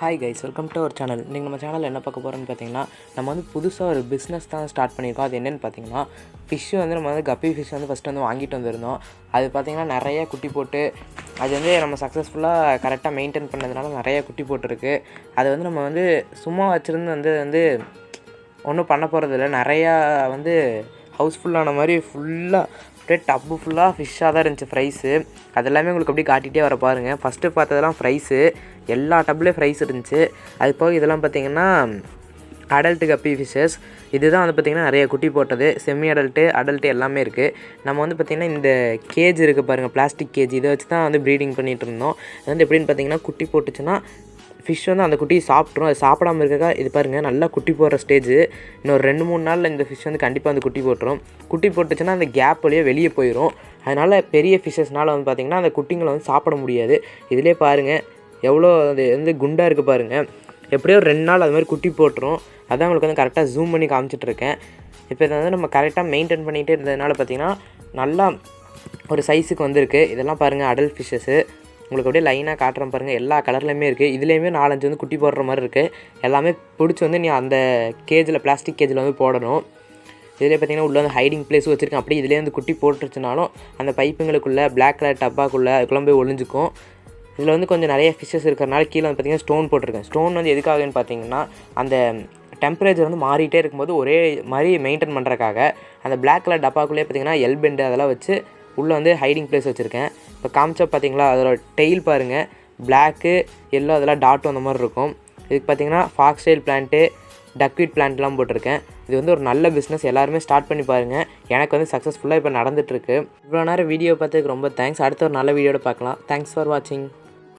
Hi guys, welcome to our channel. இன்றைக்கி நம்ம சேனலில் என்ன பார்க்க போகிறோன்னு பார்த்தீங்கன்னா, நம்ம வந்து புதுசாக ஒரு பிஸ்னஸ் தான் ஸ்டார்ட் பண்ணியிருக்கோம். அது என்னென்னு பார்த்தீங்கன்னா, ஃபிஷ்ஷு வந்து நம்ம வந்து கப்பி ஃபிஷ் வந்து ஃபஸ்ட்டு வந்து வாங்கிட்டு வந்திருந்தோம். அது பார்த்திங்கன்னா நிறைய குட்டி போட்டு அது வந்து நம்ம சக்ஸஸ்ஃபுல்லாக கரெக்டாக மெயின்டைன் பண்ணதுனால நிறைய குட்டி போட்டிருக்கு. அதை வந்து நம்ம வந்து சும்மா வச்சுருந்து வந்து ஒன்றும் பண்ண போகிறதில்ல. நிறையா வந்து ஹவுஸ்ஃபுல்லான மாதிரி ஃபுல்லாக அப்படியே டப்பு ஃபுல்லாக ஃபிஷ்ஷாக தான் இருந்துச்சு. ஃப்ரைஸு அது எல்லாமே உங்களுக்கு அப்படியே காட்டிகிட்டே வர பாருங்கள். ஃபஸ்ட்டு பார்த்ததெல்லாம் ஃப்ரைஸு, எல்லா டப்புலேயும் ஃப்ரைஸ் இருந்துச்சு. அது போக இதெல்லாம் பார்த்திங்கன்னா அடல்ட்டு கப்பி ஃபிஷ்ஷஸ். இதுதான் வந்து பார்த்திங்கன்னா நிறைய குட்டி போட்டது. செமி அடல்ட்டு எல்லாமே இருக்குது. நம்ம வந்து பார்த்திங்கன்னா இந்த கேஜ் இருக்குது பாருங்கள், பிளாஸ்டிக் கேஜ், இதை வச்சு தான் வந்து ப்ரீடிங் பண்ணிகிட்டு இருந்தோம். அது வந்து எப்படின்னு பார்த்திங்கன்னா, குட்டி போட்டுச்சுன்னா ஃபிஷ் வந்து அந்த குட்டியை சாப்பிட்ரும். அது சாப்பிடாமல் இருக்கா இது பாருங்கள், நல்லா குட்டி போடுற ஸ்டேஜ். இன்னொரு 2-3 நாளில் இந்த ஃபிஷ் வந்து கண்டிப்பாக வந்து குட்டி போட்டுரும். குட்டி போட்டுச்சுன்னா அந்த கேப் வழியாக வெளியே போயிடும். அதனால் பெரிய ஃபிஷ்ஷஸ்னால் வந்து பார்த்திங்கன்னா அந்த குட்டிங்களை வந்து சாப்பிட முடியாது. இதிலே பாருங்கள் எவ்வளோ அது வந்து குண்டாக இருக்குது பாருங்கள். எப்படியோ 2 நாள் அது மாதிரி குட்டி போட்டுரும். அதான் உங்களுக்கு வந்து கரெக்டாக ஜூம் பண்ணி காமிச்சிட்ருக்கேன். இப்போ இதை வந்து நம்ம கரெக்டாக மெயின்டைன் பண்ணிகிட்டே இருந்ததுனால பார்த்திங்கன்னா நல்லா ஒரு சைஸுக்கு வந்திருக்கு. இதெல்லாம் பாருங்கள் அடல்ட் ஃபிஷ்ஷஸ்ஸு. உங்களுக்கு அப்படியே லைனாக காட்டுறேன் பாருங்கள், எல்லா கலர்லையுமே இருக்குது. இதுலேயுமே 4-5 வந்து குட்டி போடுற மாதிரி இருக்குது. எல்லாமே பிடிச்சி வந்து நீ அந்த கேஜில், பிளாஸ்டிக் கேஜில் வந்து போடணும். இதிலே பார்த்திங்கன்னா உள்ளே வந்து ஹைடிங் ப்ளேஸும் வச்சுருக்கேன். அப்படியே இதிலே வந்து குட்டி போட்டுருச்சுனாலும் அந்த பைப்புங்களுக்குள்ளே பிளாக் கலர் டப்பாக்குள்ளே அதுக்குள்ளே போய் ஒளிஞ்சிக்கும். இதில் வந்து கொஞ்சம் நிறைய ஃபிஷ்ஷஸ் இருக்கிறனால கீழே வந்து பார்த்திங்கன்னா ஸ்டோன் போட்டிருக்கேன். ஸ்டோன் வந்து எதுக்காகன்னு பார்த்தீங்கன்னா, அந்த டெம்பரேச்சர் வந்து மாறிட்டே இருக்கும்போது ஒரே மாதிரி மெயின்டைன் பண்ணுறக்காக. அந்த பிளாக் கலர் டப்பாக்குள்ளேயே பார்த்திங்கன்னா எல்பெண்டு அதெல்லாம் வச்சு உள்ளே வந்து ஹைடிங் ப்ளேஸ் வச்சுருக்கேன். இப்போ காமிச்சா பார்த்தீங்களா, அதோட டெயில் பாருங்கள், பிளாக்கு எல்லோ அதெல்லாம் டாட்டும் அந்த மாதிரி இருக்கும். இதுக்கு பார்த்திங்கன்னா ஃபாக்ஸ்டைல் பிளான்ட்டு, டக்வீட் பிளான்ட்லாம் போட்டிருக்கேன். இது வந்து ஒரு நல்ல பிஸ்னஸ், எல்லாருமே ஸ்டார்ட் பண்ணி பாருங்கள். எனக்கு வந்து சக்ஸஸ்ஃபுல்லாக இப்போ நடந்துகிட்ருக்கு. இவ்வளோ நேரம் வீடியோ பார்த்ததுக்கு ரொம்ப தேங்க்ஸ். அடுத்த ஒரு நல்ல வீடியோட பார்க்கலாம். தேங்க்ஸ் ஃபார் வாட்சிங்.